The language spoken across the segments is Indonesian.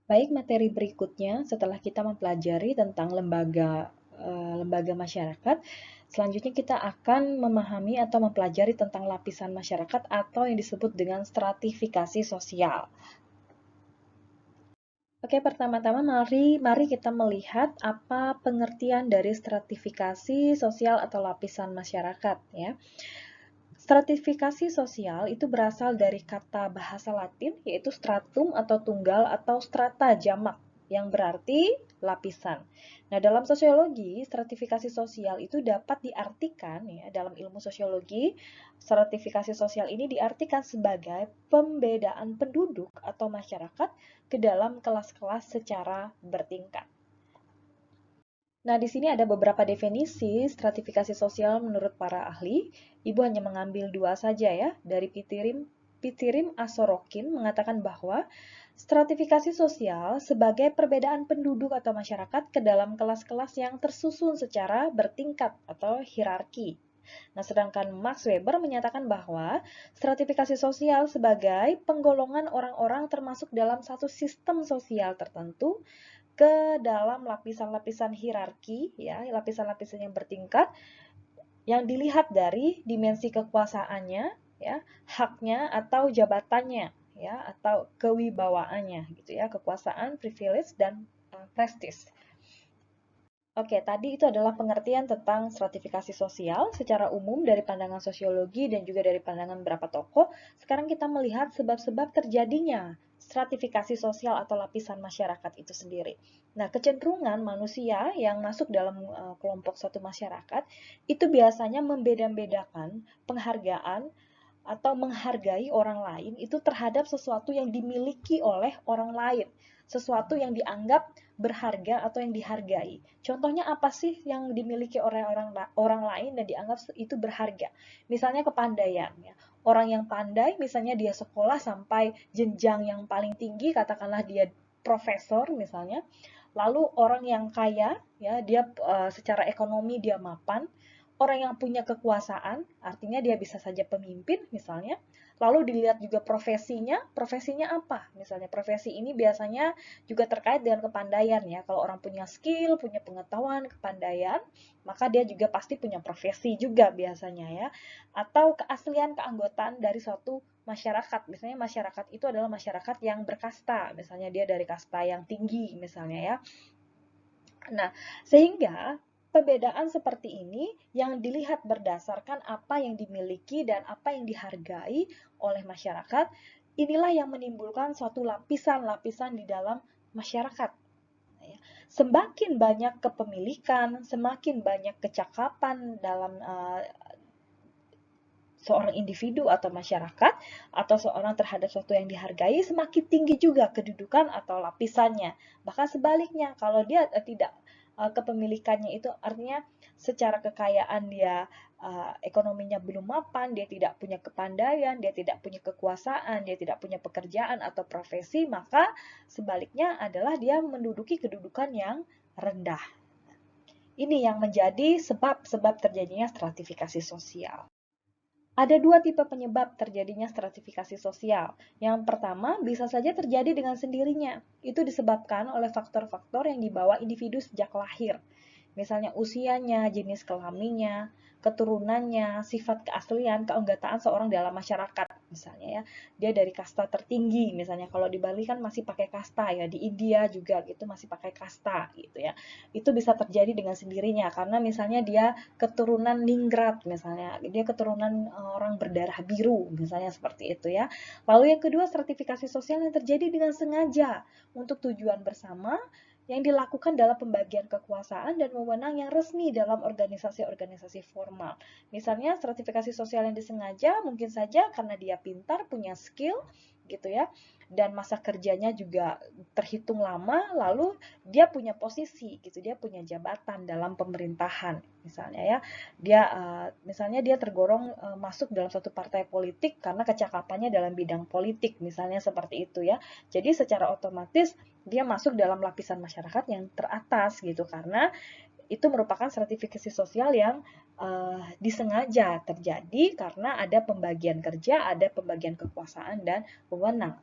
Baik, materi berikutnya setelah kita mempelajari tentang lembaga masyarakat, selanjutnya kita akan memahami atau mempelajari tentang lapisan masyarakat atau yang disebut dengan stratifikasi sosial. Oke, pertama-tama mari kita melihat apa pengertian dari stratifikasi sosial atau lapisan masyarakat ya. Stratifikasi sosial itu berasal dari kata bahasa Latin yaitu stratum atau tunggal atau strata jamak yang berarti lapisan. Nah, dalam sosiologi, stratifikasi sosial itu dapat diartikan ya dalam ilmu sosiologi, stratifikasi sosial ini diartikan sebagai pembedaan penduduk atau masyarakat ke dalam kelas-kelas secara bertingkat. Nah, di sini ada beberapa definisi stratifikasi sosial menurut para ahli. Ibu hanya mengambil dua saja ya. Dari Pitirim Asorokin mengatakan bahwa stratifikasi sosial sebagai perbedaan penduduk atau masyarakat ke dalam kelas-kelas yang tersusun secara bertingkat atau hierarki. Nah, sedangkan Max Weber menyatakan bahwa stratifikasi sosial sebagai penggolongan orang-orang termasuk dalam satu sistem sosial tertentu ke dalam lapisan-lapisan hierarki, ya, lapisan-lapisan yang bertingkat, yang dilihat dari dimensi kekuasaannya, ya, haknya atau jabatannya, ya, atau kewibawaannya, gitu ya, kekuasaan, privilege, dan prestis. Oke, tadi itu adalah pengertian tentang stratifikasi sosial secara umum dari pandangan sosiologi dan juga dari pandangan beberapa tokoh. Sekarang kita melihat sebab-sebab terjadinya stratifikasi sosial atau lapisan masyarakat itu sendiri. Nah, kecenderungan manusia yang masuk dalam kelompok suatu masyarakat itu biasanya membeda-bedakan penghargaan atau menghargai orang lain itu terhadap sesuatu yang dimiliki oleh orang lain, sesuatu yang dianggap berharga atau yang dihargai. Contohnya apa sih yang dimiliki oleh orang lain dan dianggap itu berharga? Misalnya kepandaian ya. Orang yang pandai misalnya dia sekolah sampai jenjang yang paling tinggi, katakanlah dia profesor misalnya. Lalu orang yang kaya ya, dia secara ekonomi dia mapan, orang yang punya kekuasaan, artinya dia bisa saja pemimpin misalnya, lalu dilihat juga profesinya, profesinya apa? Misalnya profesi ini biasanya juga terkait dengan kepandaian ya. Kalau orang punya skill, punya pengetahuan, kepandaian, maka dia juga pasti punya profesi juga biasanya ya. Atau keaslian keanggotaan dari suatu masyarakat. Misalnya masyarakat itu adalah masyarakat yang berkasta, misalnya dia dari kasta yang tinggi misalnya ya. Nah, sehingga perbedaan seperti ini yang dilihat berdasarkan apa yang dimiliki dan apa yang dihargai oleh masyarakat, inilah yang menimbulkan suatu lapisan-lapisan di dalam masyarakat. Semakin banyak kepemilikan, semakin banyak kecakapan dalam seorang individu atau masyarakat atau seorang terhadap sesuatu yang dihargai, semakin tinggi juga kedudukan atau lapisannya. Bahkan sebaliknya, kalau dia tidak kepemilikannya itu artinya secara kekayaan dia ekonominya belum mapan, dia tidak punya kepandaian, dia tidak punya kekuasaan, dia tidak punya pekerjaan atau profesi, maka sebaliknya adalah dia menduduki kedudukan yang rendah. Ini yang menjadi sebab-sebab terjadinya stratifikasi sosial. Ada dua tipe penyebab terjadinya stratifikasi sosial. Yang pertama, bisa saja terjadi dengan sendirinya. Itu disebabkan oleh faktor-faktor yang dibawa individu sejak lahir. Misalnya usianya, jenis kelaminnya, keturunannya, sifat keaslian, keanggotaan seorang dalam masyarakat. Misalnya ya, dia dari kasta tertinggi. Misalnya kalau di Bali kan masih pakai kasta ya, di India juga gitu masih pakai kasta gitu ya. Itu bisa terjadi dengan sendirinya karena misalnya dia keturunan Ningrat misalnya, dia keturunan orang berdarah biru misalnya seperti itu ya. Lalu yang kedua, stratifikasi sosial yang terjadi dengan sengaja untuk tujuan bersama yang dilakukan dalam pembagian kekuasaan dan wewenang yang resmi dalam organisasi-organisasi formal. Misalnya stratifikasi sosial yang disengaja mungkin saja karena dia pintar, punya skill gitu ya, dan masa kerjanya juga terhitung lama, lalu dia punya posisi gitu, dia punya jabatan dalam pemerintahan misalnya ya. Dia misalnya dia tergolong masuk dalam suatu partai politik karena kecakapannya dalam bidang politik misalnya seperti itu ya. Jadi secara otomatis dia masuk dalam lapisan masyarakat yang teratas gitu karena itu merupakan stratifikasi sosial yang disengaja terjadi karena ada pembagian kerja, ada pembagian kekuasaan dan wewenang.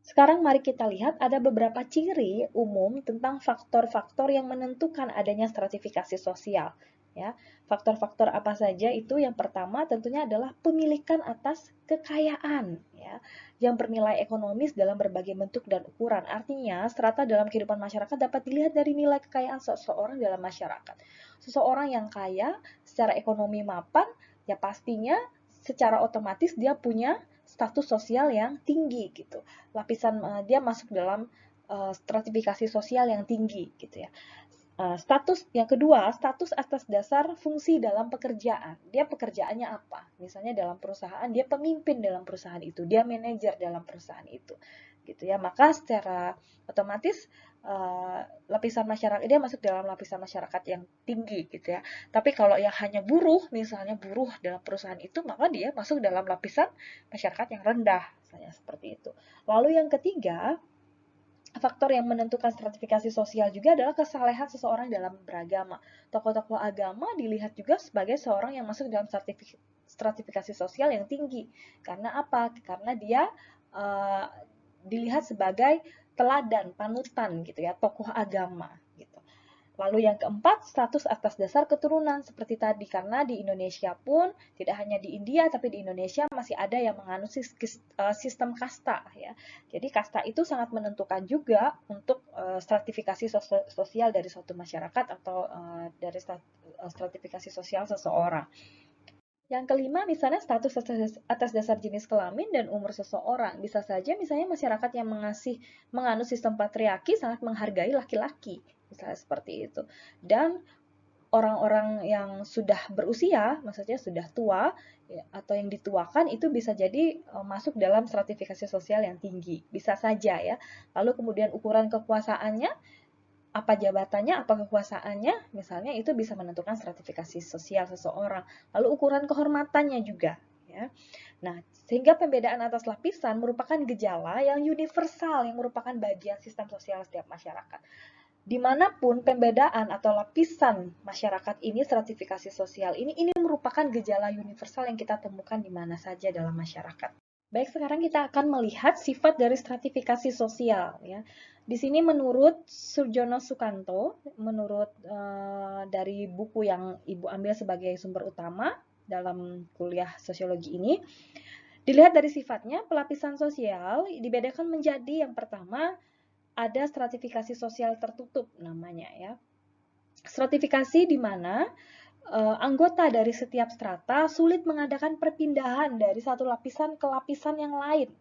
Sekarang mari kita lihat ada beberapa ciri umum tentang faktor-faktor yang menentukan adanya stratifikasi sosial. Ya, faktor-faktor apa saja itu? Yang pertama tentunya adalah pemilikan atas kekayaan, ya, yang bernilai ekonomis dalam berbagai bentuk dan ukuran. Artinya, strata dalam kehidupan masyarakat dapat dilihat dari nilai kekayaan seseorang dalam masyarakat. Seseorang yang kaya secara ekonomi mapan, ya pastinya secara otomatis dia punya status sosial yang tinggi gitu. Dia masuk dalam stratifikasi sosial yang tinggi gitu ya. Status yang kedua, status atas dasar fungsi dalam pekerjaan. Dia pekerjaannya apa? Misalnya dalam perusahaan, dia pemimpin dalam perusahaan itu, dia manajer dalam perusahaan itu, gitu ya. Maka secara otomatis lapisan masyarakat dia masuk dalam lapisan masyarakat yang tinggi, gitu ya. Tapi kalau yang hanya buruh, misalnya buruh dalam perusahaan itu, maka dia masuk dalam lapisan masyarakat yang rendah, misalnya seperti itu. Lalu yang ketiga, faktor yang menentukan stratifikasi sosial juga adalah kesalehan seseorang dalam beragama. Tokoh-tokoh agama dilihat juga sebagai seorang yang masuk dalam stratifikasi sosial yang tinggi. Karena apa? Karena dia uh, dilihat sebagai teladan, panutan gitu ya, tokoh agama gitu. Lalu yang keempat, status atas dasar keturunan seperti tadi. Karena di Indonesia pun, tidak hanya di India, tapi di Indonesia masih ada yang menganut sistem kasta. Ya. Jadi kasta itu sangat menentukan juga untuk stratifikasi sosial dari suatu masyarakat atau dari stratifikasi sosial seseorang. Yang kelima, misalnya status atas dasar jenis kelamin dan umur seseorang. Bisa saja misalnya masyarakat yang menganut sistem patriarki sangat menghargai laki-laki, misalnya seperti itu. Dan orang-orang yang sudah berusia, maksudnya sudah tua, ya, atau yang dituakan itu bisa jadi masuk dalam stratifikasi sosial yang tinggi. Bisa saja ya. Lalu kemudian ukuran kekuasaannya, apa jabatannya, apa kekuasaannya, misalnya itu bisa menentukan stratifikasi sosial seseorang. Lalu ukuran kehormatannya juga, ya. Nah, sehingga pembedaan atas lapisan merupakan gejala yang universal, yang merupakan bagian sistem sosial setiap masyarakat. Dimanapun pembedaan atau lapisan masyarakat ini, stratifikasi sosial ini merupakan gejala universal yang kita temukan di mana saja dalam masyarakat. Baik, sekarang kita akan melihat sifat dari stratifikasi sosial. Ya. Di sini menurut Surjono Sukanto, menurut dari buku yang Ibu ambil sebagai sumber utama dalam kuliah sosiologi ini, dilihat dari sifatnya, pelapisan sosial dibedakan menjadi yang pertama, ada stratifikasi sosial tertutup namanya ya. Stratifikasi di mana anggota dari setiap strata sulit mengadakan perpindahan dari satu lapisan ke lapisan yang lain.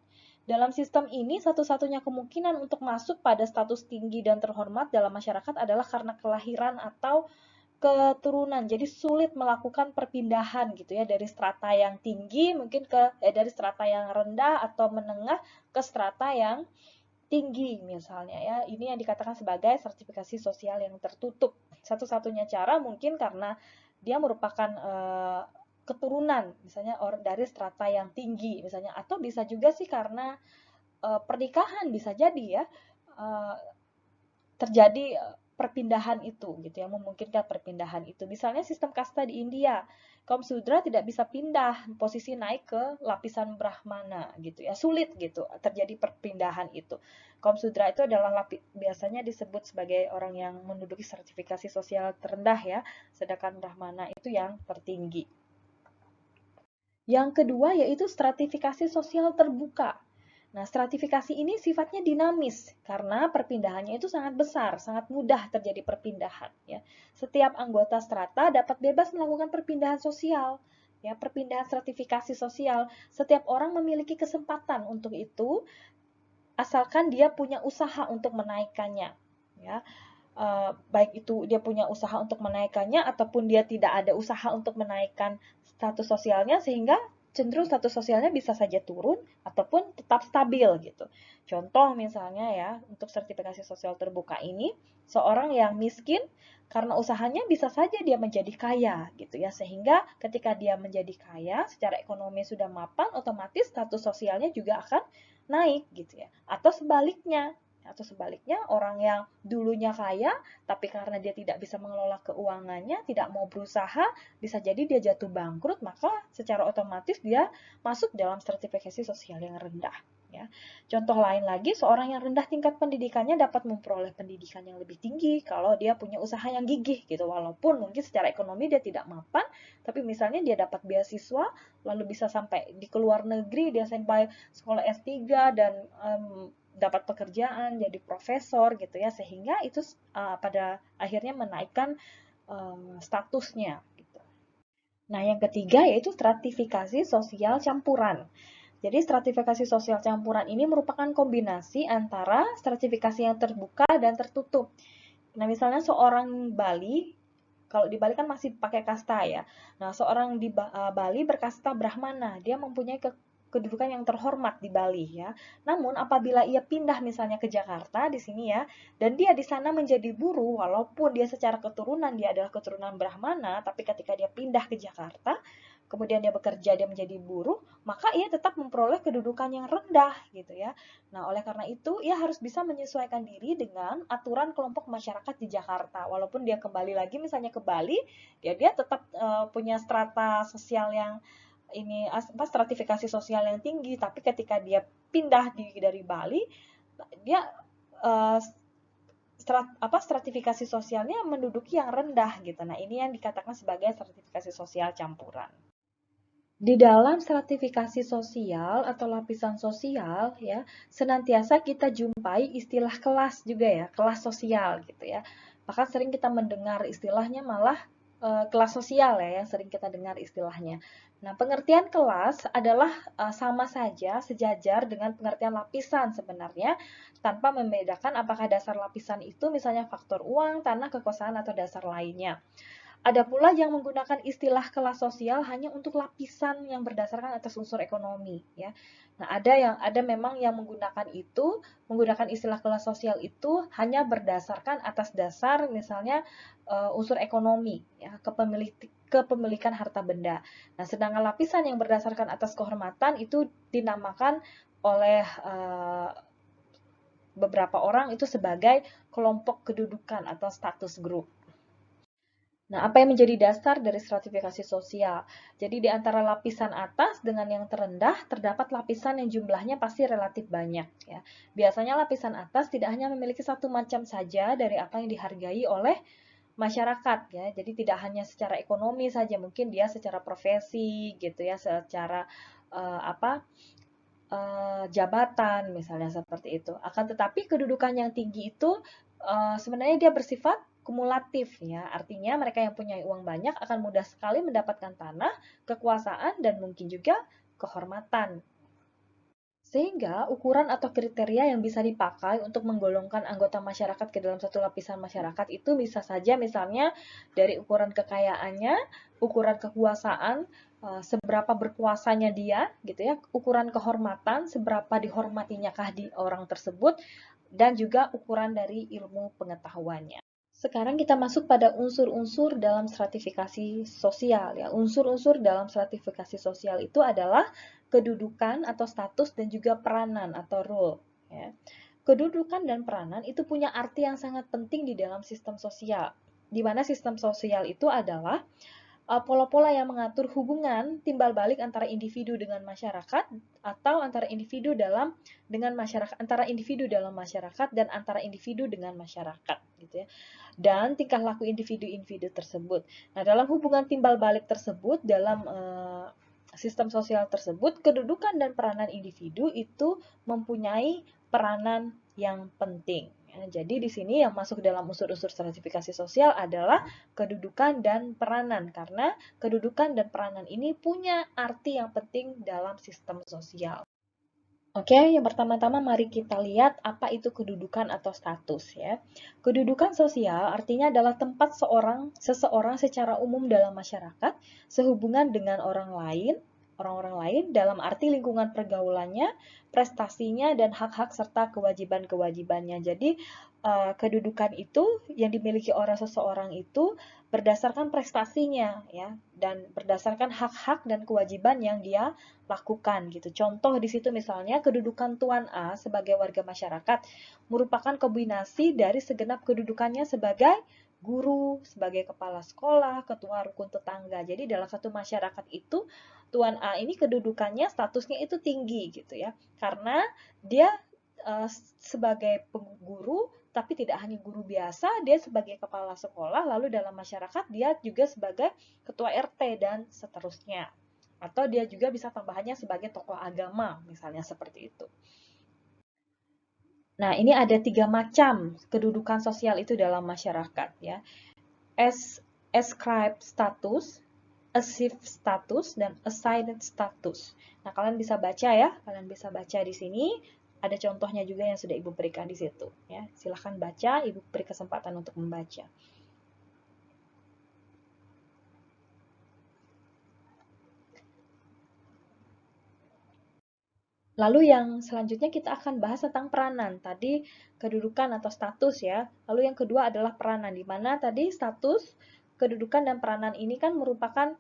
Dalam sistem ini, satu-satunya kemungkinan untuk masuk pada status tinggi dan terhormat dalam masyarakat adalah karena kelahiran atau keturunan. Jadi sulit melakukan perpindahan gitu ya dari strata yang tinggi mungkin dari strata yang rendah atau menengah ke strata yang tinggi misalnya ya. Ini yang dikatakan sebagai sertifikasi sosial yang tertutup. Satu-satunya cara mungkin karena dia merupakan keturunan misalnya dari strata yang tinggi misalnya, atau bisa juga sih karena pernikahan bisa jadi ya terjadi perpindahan itu gitu ya, memungkinkan perpindahan itu. Misalnya sistem kasta di India, kaum sudra tidak bisa pindah posisi naik ke lapisan brahmana gitu ya, sulit gitu terjadi perpindahan itu. Kaum sudra itu adalah biasanya disebut sebagai orang yang menduduki sertifikasi sosial terendah ya, sedangkan brahmana itu yang tertinggi. Yang kedua yaitu stratifikasi sosial terbuka. Nah, stratifikasi ini sifatnya dinamis karena perpindahannya itu sangat besar, sangat mudah terjadi perpindahan. Ya. Setiap anggota strata dapat bebas melakukan perpindahan sosial. Ya, perpindahan stratifikasi sosial. Setiap orang memiliki kesempatan untuk itu, asalkan dia punya usaha untuk menaikkannya. Ya. Baik itu dia punya usaha untuk menaikkannya ataupun dia tidak ada usaha untuk menaikkan status sosialnya, sehingga cenderung status sosialnya bisa saja turun ataupun tetap stabil gitu. Contoh misalnya ya, untuk sertifikasi sosial terbuka ini, seorang yang miskin karena usahanya bisa saja dia menjadi kaya gitu ya, sehingga ketika dia menjadi kaya secara ekonomi sudah mapan, otomatis status sosialnya juga akan naik gitu ya. Atau sebaliknya orang yang dulunya kaya tapi karena dia tidak bisa mengelola keuangannya, tidak mau berusaha, bisa jadi dia jatuh bangkrut, maka secara otomatis dia masuk dalam stratifikasi sosial yang rendah ya. Contoh lain lagi, seorang yang rendah tingkat pendidikannya dapat memperoleh pendidikan yang lebih tinggi kalau dia punya usaha yang gigih gitu. Walaupun mungkin secara ekonomi dia tidak mapan, tapi misalnya dia dapat beasiswa, lalu bisa sampai di luar negeri, dia sampai sekolah S3 dan dapat pekerjaan jadi profesor gitu ya, sehingga itu pada akhirnya menaikkan statusnya gitu. Nah, yang ketiga yaitu stratifikasi sosial campuran. Jadi stratifikasi sosial campuran ini merupakan kombinasi antara stratifikasi yang terbuka dan tertutup. Nah, misalnya seorang Bali, kalau di Bali kan masih pakai kasta ya. Nah, seorang di Bali berkasta Brahmana, dia mempunyai kedudukan yang terhormat di Bali ya. Namun apabila ia pindah misalnya ke Jakarta di sini ya, dan dia di sana menjadi buruh, walaupun dia secara keturunan dia adalah keturunan Brahmana, tapi ketika dia pindah ke Jakarta, kemudian dia bekerja, dia menjadi buruh, maka ia tetap memperoleh kedudukan yang rendah gitu ya. Nah, oleh karena itu ia harus bisa menyesuaikan diri dengan aturan kelompok masyarakat di Jakarta. Walaupun dia kembali lagi misalnya ke Bali, dia tetap punya strata sosial yang ini stratifikasi sosial yang tinggi, tapi ketika dia pindah dari Bali, dia stratifikasi sosialnya menduduki yang rendah gitu. Nah, ini yang dikatakan sebagai stratifikasi sosial campuran. Di dalam stratifikasi sosial atau lapisan sosial ya, senantiasa kita jumpai istilah kelas juga ya, kelas sosial gitu ya. Bahkan sering kita mendengar istilahnya malah kelas sosial ya, yang sering kita dengar istilahnya. Nah, pengertian kelas adalah sama saja sejajar dengan pengertian lapisan sebenarnya, tanpa membedakan apakah dasar lapisan itu misalnya faktor uang, tanah, kekuasaan atau dasar lainnya. Ada pula yang menggunakan istilah kelas sosial hanya untuk lapisan yang berdasarkan atas unsur ekonomi ya. Nah, ada memang yang menggunakan istilah kelas sosial itu hanya berdasarkan atas dasar misalnya unsur ekonomi ya, kepemilikan harta benda. Nah, sedangkan lapisan yang berdasarkan atas kehormatan itu dinamakan oleh beberapa orang itu sebagai kelompok kedudukan atau status group. Nah, apa yang menjadi dasar dari stratifikasi sosial? Jadi di antara lapisan atas dengan yang terendah terdapat lapisan yang jumlahnya pasti relatif banyak ya. Biasanya lapisan atas tidak hanya memiliki satu macam saja dari apa yang dihargai oleh masyarakat ya. Jadi tidak hanya secara ekonomi saja, mungkin dia secara profesi gitu ya, secara jabatan misalnya seperti itu. Akan tetapi kedudukan yang tinggi itu sebenarnya dia bersifat kumulatif ya. Artinya mereka yang punya uang banyak akan mudah sekali mendapatkan tanah, kekuasaan dan mungkin juga kehormatan. Sehingga ukuran atau kriteria yang bisa dipakai untuk menggolongkan anggota masyarakat ke dalam satu lapisan masyarakat itu bisa saja misalnya dari ukuran kekayaannya, ukuran kekuasaan, seberapa berkuasanya dia gitu ya, ukuran kehormatan, seberapa dihormatinya kah di orang tersebut, dan juga ukuran dari ilmu pengetahuannya. Sekarang kita masuk pada unsur-unsur dalam stratifikasi sosial ya. Unsur-unsur dalam stratifikasi sosial itu adalah kedudukan atau status dan juga peranan atau role ya. Kedudukan dan peranan itu punya arti yang sangat penting di dalam sistem sosial. Di mana sistem sosial itu adalah pola-pola yang mengatur hubungan timbal balik antara individu dengan masyarakat atau antara individu dalam masyarakat dan antara individu dengan masyarakat gitu ya. Dan tingkah laku individu-individu tersebut. Nah, dalam hubungan timbal balik tersebut dalam sistem sosial tersebut, kedudukan dan peranan individu itu mempunyai peranan yang penting. Jadi di sini yang masuk dalam unsur-unsur stratifikasi sosial adalah kedudukan dan peranan, karena kedudukan dan peranan ini punya arti yang penting dalam sistem sosial. Oke, yang pertama-tama mari kita lihat apa itu kedudukan atau status ya. Kedudukan sosial artinya adalah tempat seseorang secara umum dalam masyarakat sehubungan dengan orang-orang lain dalam arti lingkungan pergaulannya, prestasinya dan hak-hak serta kewajiban-kewajibannya. Jadi kedudukan itu yang dimiliki oleh seseorang itu berdasarkan prestasinya ya, dan berdasarkan hak-hak dan kewajiban yang dia lakukan gitu. Contoh di situ misalnya kedudukan Tuan A sebagai warga masyarakat merupakan kombinasi dari segenap kedudukannya sebagai guru, sebagai kepala sekolah, ketua rukun tetangga. Jadi dalam satu masyarakat itu Tuan A ini kedudukannya, statusnya itu tinggi gitu ya. Karena dia sebagai guru, tapi tidak hanya guru biasa, dia sebagai kepala sekolah, lalu dalam masyarakat dia juga sebagai ketua RT dan seterusnya. Atau dia juga bisa tambahannya sebagai tokoh agama, misalnya seperti itu. Nah, ini ada 3 macam kedudukan sosial itu dalam masyarakat ya. Ascribed status, assumed status, dan assigned status. Nah, kalian bisa baca ya, kalian bisa baca di sini. Ada contohnya juga yang sudah Ibu berikan di situ ya. Silahkan baca, Ibu beri kesempatan untuk membaca. Lalu yang selanjutnya kita akan bahas tentang peranan. Tadi kedudukan atau status ya. Lalu yang kedua adalah peranan, di mana tadi status, kedudukan, dan peranan ini kan merupakan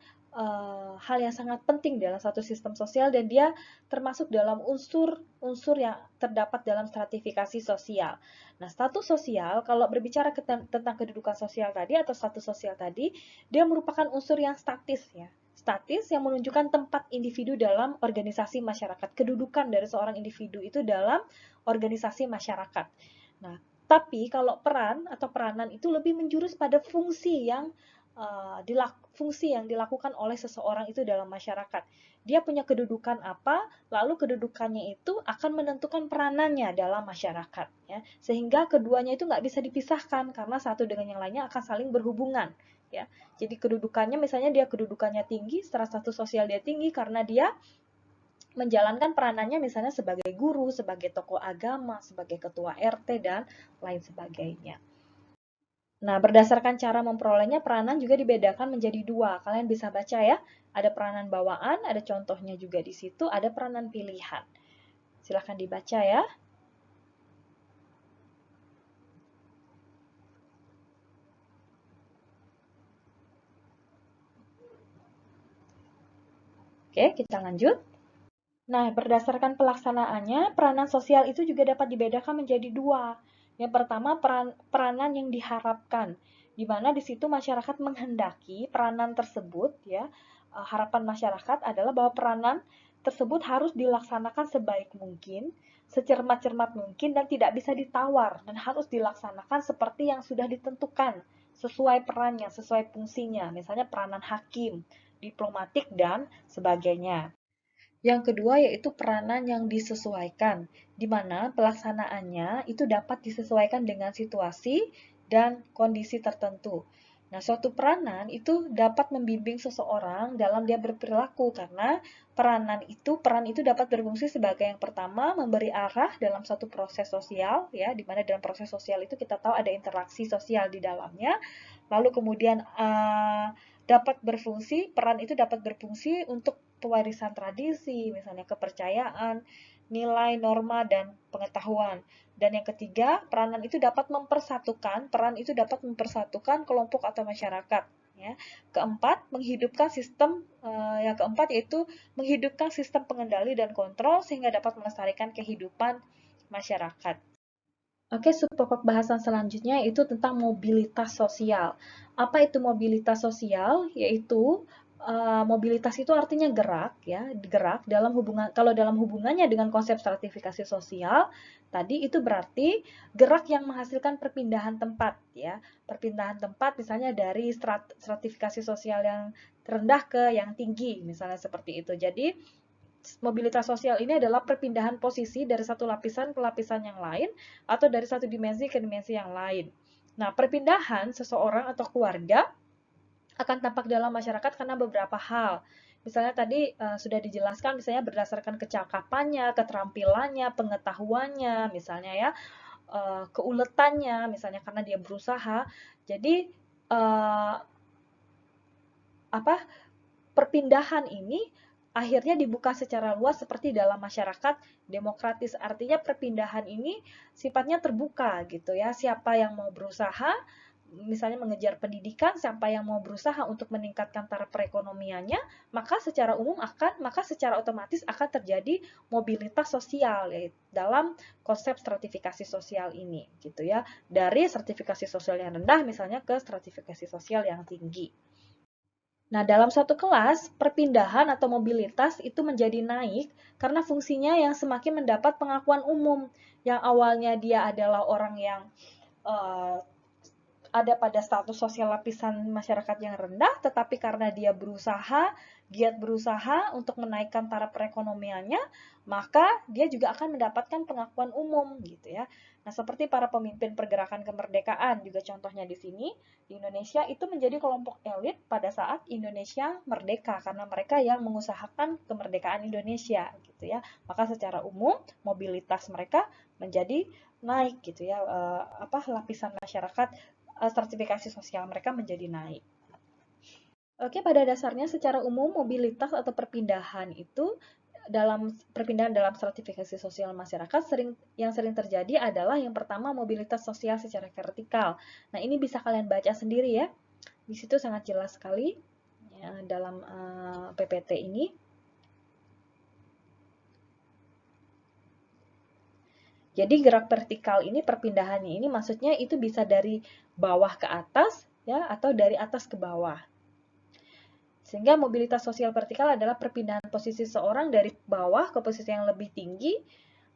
hal yang sangat penting dalam satu sistem sosial, dan dia termasuk dalam unsur-unsur yang terdapat dalam stratifikasi sosial. Nah, status sosial, kalau berbicara tentang kedudukan sosial tadi atau status sosial tadi, dia merupakan unsur yang statis ya. Statis yang menunjukkan tempat individu dalam organisasi masyarakat, kedudukan dari seorang individu itu dalam organisasi masyarakat. Nah, tapi kalau peran atau peranan itu lebih menjurus pada fungsi yang dilakukan oleh seseorang itu dalam masyarakat. Dia punya kedudukan apa, lalu kedudukannya itu akan menentukan peranannya dalam masyarakat. Ya. Sehingga keduanya itu nggak bisa dipisahkan, karena satu dengan yang lainnya akan saling berhubungan. Ya. Jadi kedudukannya, misalnya dia kedudukannya tinggi, secara status sosial dia tinggi karena dia menjalankan peranannya misalnya sebagai guru, sebagai tokoh agama, sebagai ketua RT, dan lain sebagainya. Nah, berdasarkan cara memperolehnya, peranan juga dibedakan menjadi 2. Kalian bisa baca ya, ada peranan bawaan, ada contohnya juga di situ, ada peranan pilihan. Silahkan dibaca ya. Oke, kita lanjut. Nah, berdasarkan pelaksanaannya, peranan sosial itu juga dapat dibedakan menjadi 2. Yang pertama, peranan yang diharapkan, di mana di situ masyarakat menghendaki peranan tersebut, ya. Harapan masyarakat adalah bahwa peranan tersebut harus dilaksanakan sebaik mungkin, secermat-cermat mungkin, dan tidak bisa ditawar, dan harus dilaksanakan seperti yang sudah ditentukan, sesuai perannya, sesuai fungsinya, misalnya peranan hakim, diplomatik, dan sebagainya. Yang kedua yaitu peranan yang disesuaikan, di mana pelaksanaannya itu dapat disesuaikan dengan situasi dan kondisi tertentu. Nah, suatu peranan itu dapat membimbing seseorang dalam dia berperilaku, karena peran itu dapat berfungsi sebagai yang pertama memberi arah dalam satu proses sosial ya, di mana dalam proses sosial itu kita tahu ada interaksi sosial di dalamnya. Lalu kemudian peran itu dapat berfungsi untuk pewarisan tradisi, misalnya kepercayaan, nilai, norma, dan pengetahuan. Dan yang ketiga, peran itu dapat mempersatukan kelompok atau masyarakat. Ya. Yang keempat yaitu menghidupkan sistem pengendali dan kontrol sehingga dapat melestarikan kehidupan masyarakat. Oke, subtopik bahasan selanjutnya itu tentang mobilitas sosial. Apa itu mobilitas sosial? Yaitu mobilitas itu artinya gerak ya, gerak dalam hubungan, kalau dalam hubungannya dengan konsep stratifikasi sosial tadi itu berarti gerak yang menghasilkan perpindahan tempat ya. Perpindahan tempat misalnya dari stratifikasi sosial yang rendah ke yang tinggi, misalnya seperti itu. Jadi mobilitas sosial ini adalah perpindahan posisi dari satu lapisan ke lapisan yang lain atau dari satu dimensi ke dimensi yang lain. Nah, perpindahan seseorang atau keluarga akan tampak dalam masyarakat karena beberapa hal. Misalnya tadi sudah dijelaskan, misalnya berdasarkan kecakapannya, keterampilannya, pengetahuannya, misalnya ya, keuletannya, misalnya karena dia berusaha. Jadi perpindahan ini akhirnya dibuka secara luas seperti dalam masyarakat demokratis. Artinya perpindahan ini sifatnya terbuka gitu ya. Siapa yang mau berusaha misalnya mengejar pendidikan, siapa yang mau berusaha untuk meningkatkan taraf perekonomiannya, maka secara otomatis akan terjadi mobilitas sosial ya, dalam konsep stratifikasi sosial ini gitu ya. Dari stratifikasi sosial yang rendah misalnya ke stratifikasi sosial yang tinggi. Nah, dalam suatu kelas, perpindahan atau mobilitas itu menjadi naik karena fungsinya yang semakin mendapat pengakuan umum. Yang awalnya dia adalah orang yang uh, ada pada status sosial lapisan masyarakat yang rendah, tetapi karena dia giat berusaha untuk menaikkan taraf perekonomiannya, maka dia juga akan mendapatkan pengakuan umum gitu ya. Nah, seperti para pemimpin pergerakan kemerdekaan juga contohnya di sini, di Indonesia itu menjadi kelompok elit pada saat Indonesia merdeka karena mereka yang mengusahakan kemerdekaan Indonesia gitu ya. Maka secara umum mobilitas mereka menjadi naik gitu ya, lapisan masyarakat, stratifikasi sosial mereka menjadi naik. Oke, pada dasarnya secara umum mobilitas atau perpindahan itu dalam stratifikasi sosial masyarakat yang sering terjadi adalah yang pertama mobilitas sosial secara vertikal. Nah, ini bisa kalian baca sendiri ya. Di situ sangat jelas sekali ya, dalam PPT ini. Jadi gerak vertikal ini, perpindahannya ini maksudnya itu bisa dari bawah ke atas ya, atau dari atas ke bawah. Sehingga mobilitas sosial vertikal adalah perpindahan posisi seorang dari bawah ke posisi yang lebih tinggi,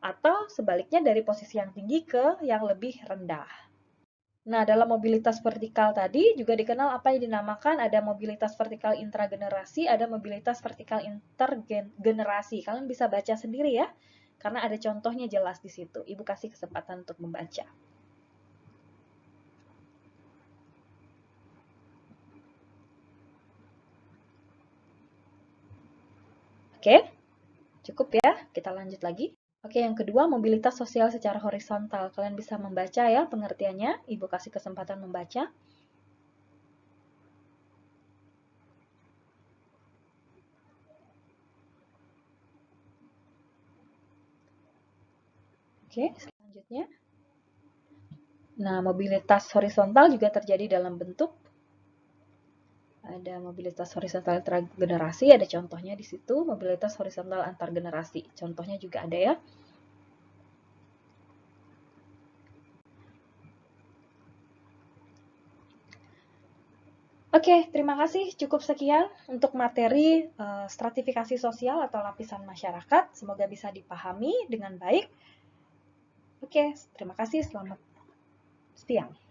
atau sebaliknya dari posisi yang tinggi ke yang lebih rendah. Nah, dalam mobilitas vertikal tadi juga dikenal apa yang dinamakan ada mobilitas vertikal intragenerasi, ada mobilitas vertikal intergenerasi. Kalian bisa baca sendiri ya, karena ada contohnya jelas di situ. Ibu kasih kesempatan untuk membaca. Oke, cukup ya. Kita lanjut lagi. Oke, yang kedua, mobilitas sosial secara horizontal. Kalian bisa membaca ya pengertiannya. Ibu kasih kesempatan membaca. Oke, selanjutnya. Nah, mobilitas horizontal juga terjadi dalam bentuk ada mobilitas horizontal antar generasi, ada contohnya di situ, mobilitas horizontal antar generasi. Contohnya juga ada ya. Oke, terima kasih. Cukup sekian untuk materi stratifikasi sosial atau lapisan masyarakat. Semoga bisa dipahami dengan baik. Oke, terima kasih. Selamat siang.